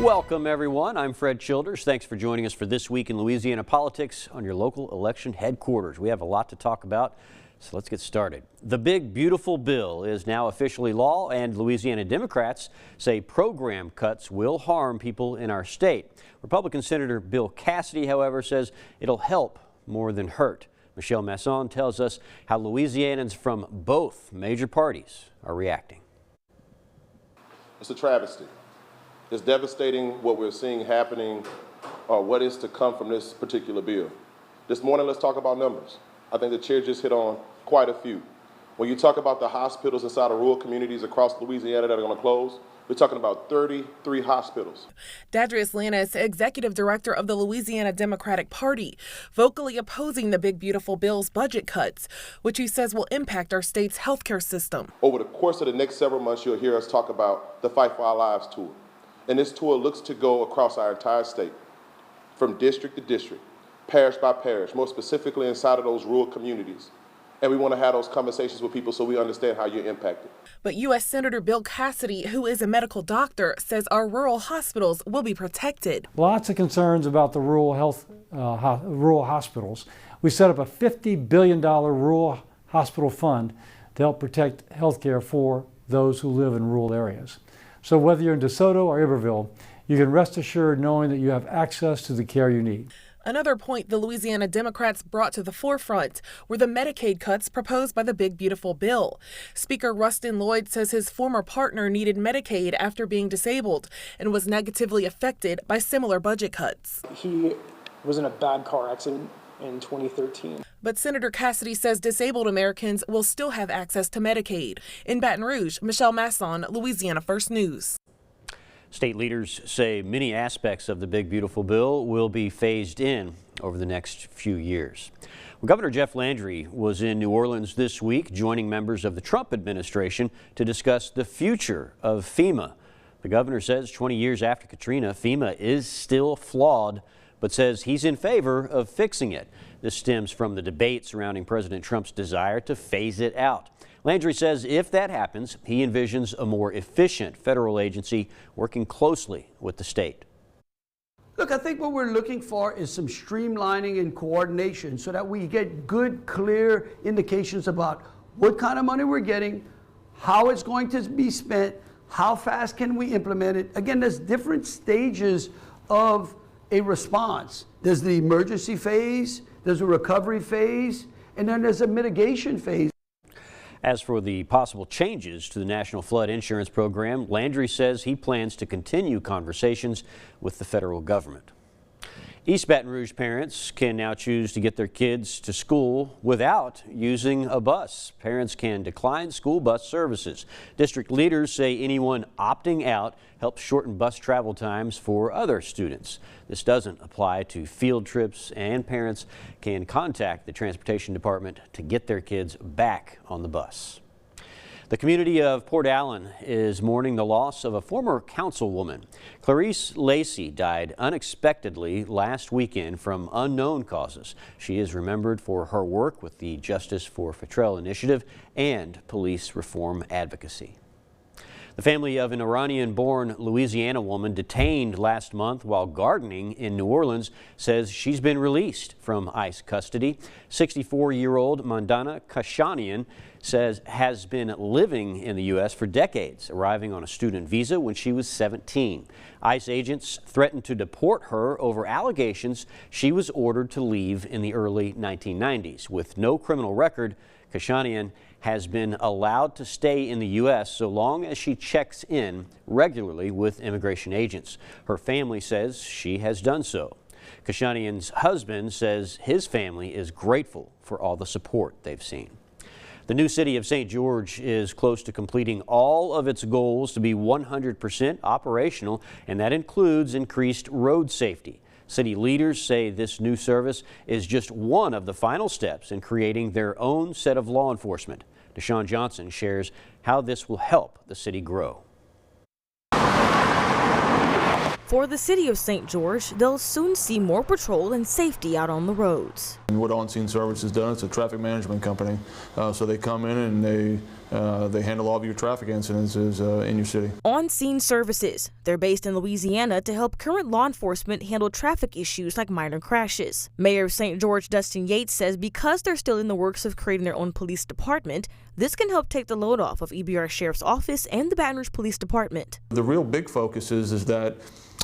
Welcome, everyone. I'm Fred Childers. Thanks for joining us for This Week in Louisiana Politics on your local election headquarters. We have a lot to talk about, so let's get started. The big, beautiful bill is now officially law, and Louisiana Democrats say program cuts will harm people in our state. Republican Senator Bill Cassidy, however, says it'll help more than hurt. Michelle Masson tells us how Louisianans from both major parties are reacting. It's a travesty. It's devastating what we're seeing happening, or what is to come from this particular bill. This morning, let's talk about numbers. I think the chair just hit on quite a few. When you talk about the hospitals inside of rural communities across Louisiana that are going to close, we're talking about 33 hospitals. Dadrius Lannis, executive director of the Louisiana Democratic Party, vocally opposing the Big Beautiful Bill's budget cuts, which he says will impact our state's healthcare system. Over the course of the next several months, you'll hear us talk about the Fight for Our Lives tour. And this tour looks to go across our entire state, from district to district, parish by parish, more specifically inside of those rural communities. And we want to have those conversations with people so we understand how you're impacted. But U.S. Senator Bill Cassidy, who is a medical doctor, says our rural hospitals will be protected. Lots of concerns about the rural hospitals. We set up a $50 billion rural hospital fund to help protect health care for those who live in rural areas. So whether you're in DeSoto or Iberville, you can rest assured knowing that you have access to the care you need. Another point the Louisiana Democrats brought to the forefront were the Medicaid cuts proposed by the Big Beautiful Bill. Speaker Rustin Lloyd says his former partner needed Medicaid after being disabled and was negatively affected by similar budget cuts. He was in a bad car accident in 2013. But Senator Cassidy says disabled Americans will still have access to Medicaid. In Baton Rouge, Michelle Masson, Louisiana First News. State leaders say many aspects of the Big Beautiful Bill will be phased in over the next few years. Well, Governor Jeff Landry was in New Orleans this week, joining members of the Trump administration to discuss the future of FEMA. The governor says 20 years after Katrina, FEMA is still flawed, but says he's in favor of fixing it. This stems from the debate surrounding President Trump's desire to phase it out. Landry says if that happens, he envisions a more efficient federal agency working closely with the state. Look, I think what we're looking for is some streamlining and coordination so that we get good, clear indications about what kind of money we're getting, how it's going to be spent, how fast can we implement it. Again, there's different stages of a response. There's the emergency phase, there's a recovery phase, and then there's a mitigation phase. As for the possible changes to the National Flood Insurance Program, Landry says he plans to continue conversations with the federal government. East Baton Rouge parents can now choose to get their kids to school without using a bus. Parents can decline school bus services. District leaders say anyone opting out helps shorten bus travel times for other students. This doesn't apply to field trips, and parents can contact the transportation department to get their kids back on the bus. The community of Port Allen is mourning the loss of a former councilwoman. Clarice Lacey died unexpectedly last weekend from unknown causes. She is remembered for her work with the Justice for Futrell Initiative and police reform advocacy. The family of an Iranian-born Louisiana woman detained last month while gardening in New Orleans says she's been released from ICE custody. 64-year-old Mandana Kashanian says has been living in the U.S. for decades, arriving on a student visa when she was 17. ICE agents threatened to deport her over allegations she was ordered to leave in the early 1990s. With no criminal record, Kashanian has been allowed to stay in the U.S. so long as she checks in regularly with immigration agents. Her family says she has done so. Kashanian's husband says his family is grateful for all the support they've seen. The new city of St. George is close to completing all of its goals to be 100% operational, and that includes increased road safety. City leaders say this new service is just one of the final steps in creating their own set of law enforcement. Deshaun Johnson shares how this will help the city grow. For the city of St. George, they'll soon see more patrol and safety out on the roads. And what On Scene Services does, it's a traffic management company. So they come in and they they handle all of your traffic incidences in your city. On-scene services. They're based in Louisiana to help current law enforcement handle traffic issues like minor crashes. Mayor of St. George, Dustin Yates, says because they're still in the works of creating their own police department, this can help take the load off of EBR Sheriff's Office and the Baton Rouge Police Department. The real big focus is that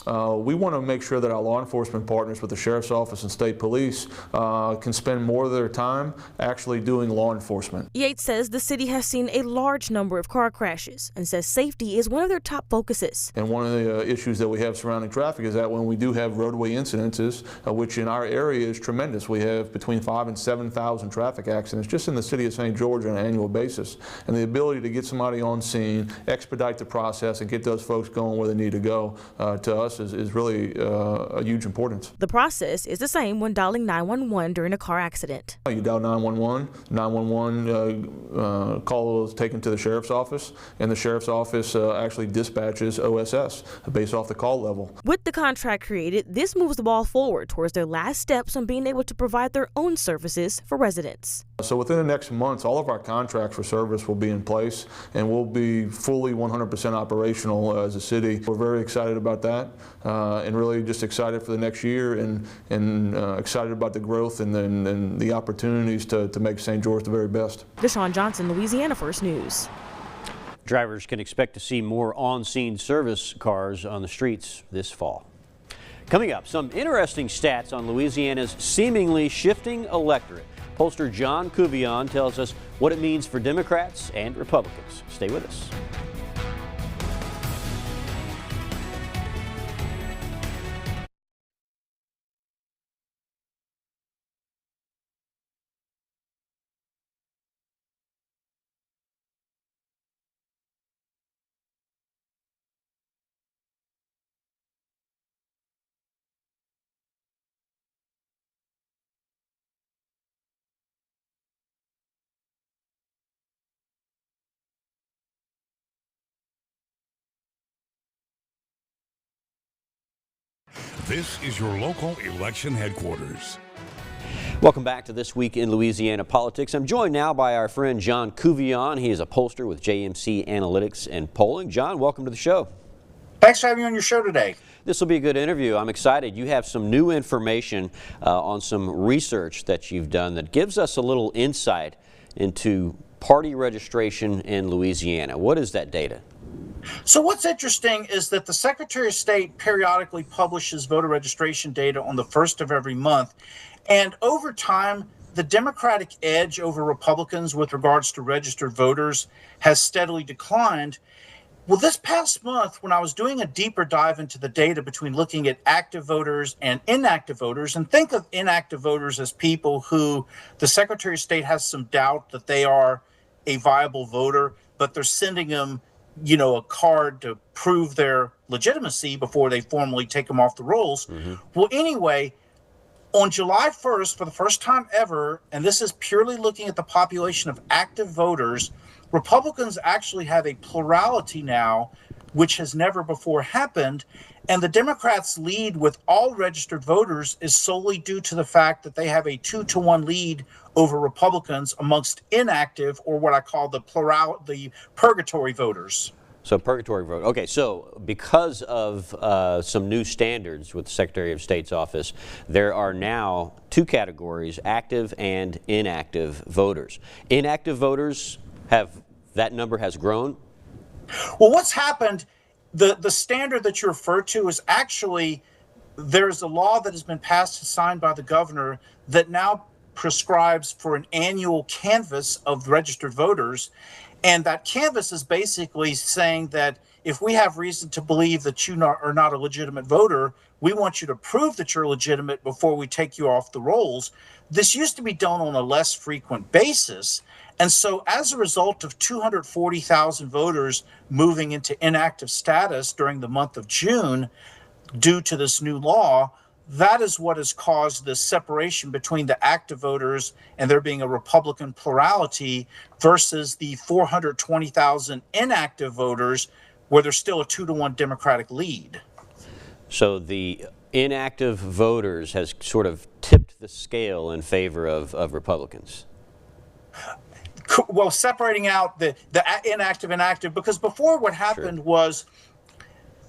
we want to make sure that our law enforcement partners with the Sheriff's Office and State Police can spend more of their time actually doing law enforcement. Yates says the city has seen a large number of car crashes and says safety is one of their top focuses. And one of the issues that we have surrounding traffic is that when we do have roadway incidences, which in our area is tremendous, we have between 5,000 and 7,000 traffic accidents just in the city of St. George on an annual basis. And the ability to get somebody on scene, expedite the process, and get those folks going where they need to go to us is really a huge importance. The process is the same when dialing 911 during a car accident. You dial 911, 911 call is taken to the Sheriff's Office, and the Sheriff's Office actually dispatches OSS based off the call level. With the contract created, this moves the ball forward towards their last steps on being able to provide their own services for residents. So within the next months, all of our contracts for service will be in place, and we'll be fully 100% operational as a city. We're very excited about that, and really just excited for the next year, and excited about the growth and the opportunities to make St. George the very best. Deshaun Johnson, Louisiana First News. Drivers can expect to see more on-scene service cars on the streets this fall. Coming up, some interesting stats on Louisiana's seemingly shifting electorate. Pollster John Couvillon tells us what it means for Democrats and Republicans. Stay with us. This is your local election headquarters. Welcome back to This Week in Louisiana Politics. I'm joined now by our friend John Couvillon. He is a pollster with JMC Analytics and Polling. John, welcome to the show. Thanks for having me on your show today. This will be a good interview. I'm excited. You have some new information on some research that you've done that gives us a little insight into party registration in Louisiana. What is that data? So what's interesting is that the Secretary of State periodically publishes voter registration data on the first of every month. And over time, the Democratic edge over Republicans with regards to registered voters has steadily declined. Well, this past month, when I was doing a deeper dive into the data between looking at active voters and inactive voters, and think of inactive voters as people who the Secretary of State has some doubt that they are a viable voter, but they're sending them a card to prove their legitimacy before they formally take them off the rolls. Well, anyway, on July 1st, for the first time ever, and this is purely looking at the population of active voters, Republicans actually have a plurality now, which has never before happened. And the Democrats' lead with all registered voters is solely due to the fact that they have a 2-to-1 lead over Republicans amongst inactive, or what I call the purgatory voters. So purgatory vote. Okay, so because of some new standards with the Secretary of State's office, there are now two categories, active and inactive voters. Inactive voters that number has grown? Well, what's happened, the standard that you refer to is actually, there's a law that has been passed and signed by the governor that now prescribes for an annual canvass of registered voters. And that canvass is basically saying that if we have reason to believe that you are not a legitimate voter, we want you to prove that you're legitimate before we take you off the rolls. This used to be done on a less frequent basis. And so as a result of 240,000 voters moving into inactive status during the month of June, due to this new law, that is what has caused this separation between the active voters and there being a Republican plurality versus the 420,000 inactive voters where there's still a 2-to-1 Democratic lead. So the inactive voters has sort of tipped the scale in favor of Republicans. Well, separating out the inactive and active, because before what happened was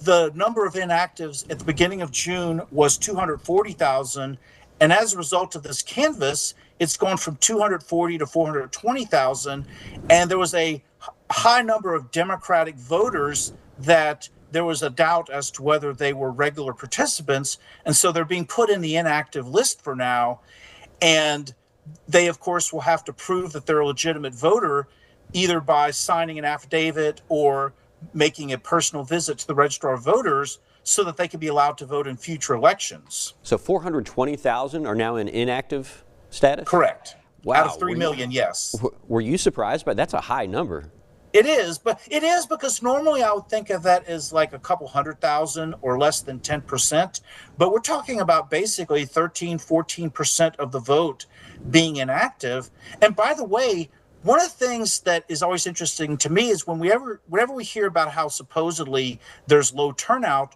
the number of inactives at the beginning of June was 240,000, and as a result of this canvass, it's gone from 240 to 420,000, and there was a high number of Democratic voters that there was a doubt as to whether they were regular participants, and so they're being put in the inactive list for now, and they, of course, will have to prove that they're a legitimate voter either by signing an affidavit or making a personal visit to the registrar of voters so that they can be allowed to vote in future elections. So 420,000 are now in inactive status? Correct. Wow. Out of 3 million, yes. Were you surprised by that? That's a high number. It is, but it is because normally I would think of that as like a couple 100,000 or less than 10%. But we're talking about basically 13, 14% of the vote being inactive. And by the way, one of the things that is always interesting to me is whenever we hear about how supposedly there's low turnout,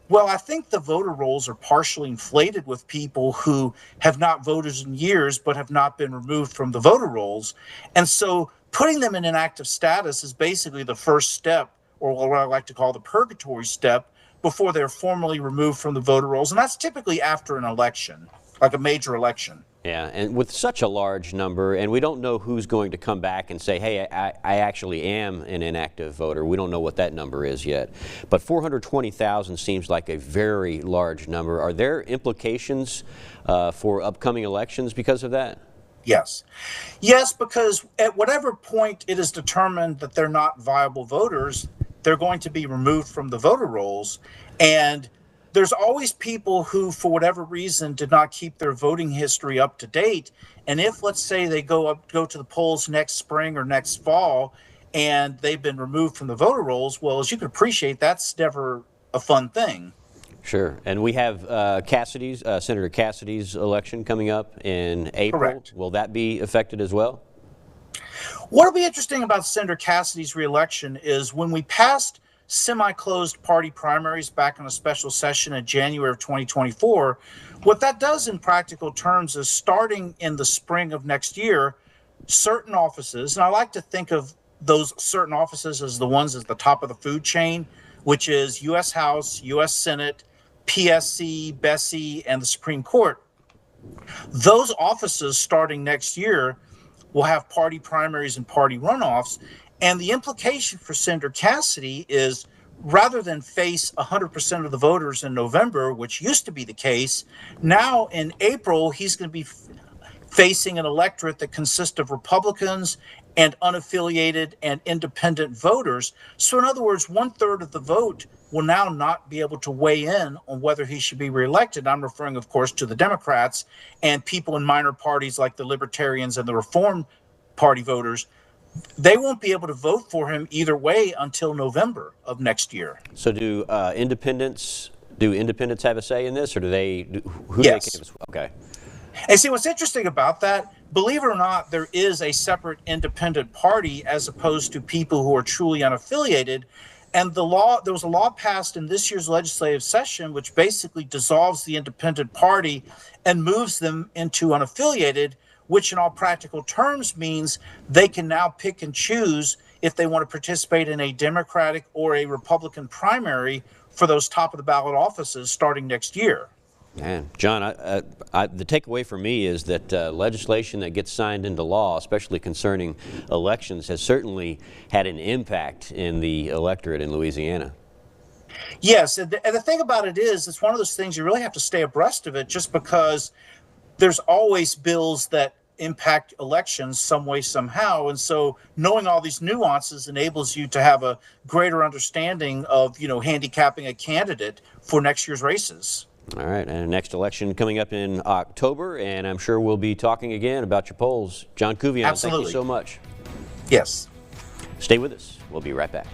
well, I think the voter rolls are partially inflated with people who have not voted in years but have not been removed from the voter rolls. And so putting them in inactive status is basically the first step, or what I like to call the purgatory step, before they're formally removed from the voter rolls. And that's typically after an election, like a major election. Yeah, and with such a large number, and we don't know who's going to come back and say, hey, I actually am an inactive voter. We don't know what that number is yet. But 420,000 seems like a very large number. Are there implications for upcoming elections because of that? Yes. Yes, because at whatever point it is determined that they're not viable voters, they're going to be removed from the voter rolls. And there's always people who, for whatever reason, did not keep their voting history up to date. And if, let's say, they go to the polls next spring or next fall and they've been removed from the voter rolls, well, as you can appreciate, that's never a fun thing. Sure. And we have Senator Cassidy's election coming up in April. Correct. Will that be affected as well? What'll be interesting about Senator Cassidy's reelection is when we passed semi-closed party primaries back in a special session in January of 2024, what that does in practical terms is starting in the spring of next year, certain offices, and I like to think of those certain offices as the ones at the top of the food chain, which is U.S. House, U.S. Senate, PSC, Bessie, and the Supreme Court. Those offices starting next year will have party primaries and party runoffs. And the implication for Senator Cassidy is rather than face 100% of the voters in November, which used to be the case, now in April, he's going to be facing an electorate that consists of Republicans and unaffiliated and independent voters. So in other words, 1/3 of the vote will now not be able to weigh in on whether he should be reelected. I'm referring, of course, to the Democrats and people in minor parties like the Libertarians and the Reform Party voters. They won't be able to vote for him either way until November of next year. So do independents have a say in this, or do they? Yes. Do they okay. And see, what's interesting about that, believe it or not, there is a separate independent party as opposed to people who are truly unaffiliated. And there was a law passed in this year's legislative session which basically dissolves the independent party and moves them into unaffiliated, which in all practical terms means they can now pick and choose if they want to participate in a Democratic or a Republican primary for those top of the ballot offices starting next year. Man, John, the takeaway for me is that legislation that gets signed into law, especially concerning elections, has certainly had an impact in the electorate in Louisiana. Yes, and the thing about it is, it's one of those things you really have to stay abreast of it, just because there's always bills that impact elections some way, somehow. And so knowing all these nuances enables you to have a greater understanding of, handicapping a candidate for next year's races. All right, and next election coming up in October, and I'm sure we'll be talking again about your polls. John Kuvian, thank you so much. Yes. Stay with us. We'll be right back.